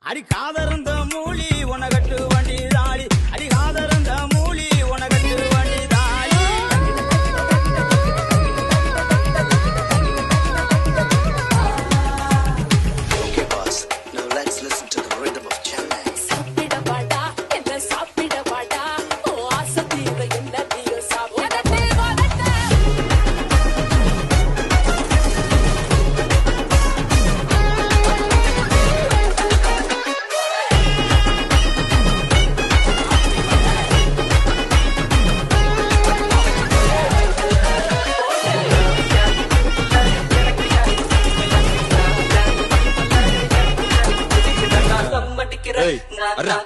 அடி காதருந்த மூலி உனகட்டு வண்டி தாடி அடி காதருந்த மூலி உனகட்டு வண்டி தாடி Okay, boss. Now let's listen to the rhythm of Chennai. சாப்பிட வாடா என்ன சாப்பிட வாடா ஓ ஆசை தீர எல்லாத்தையும் சாப்பிடட்டே வாடட்டே ஏய், அர்ரா.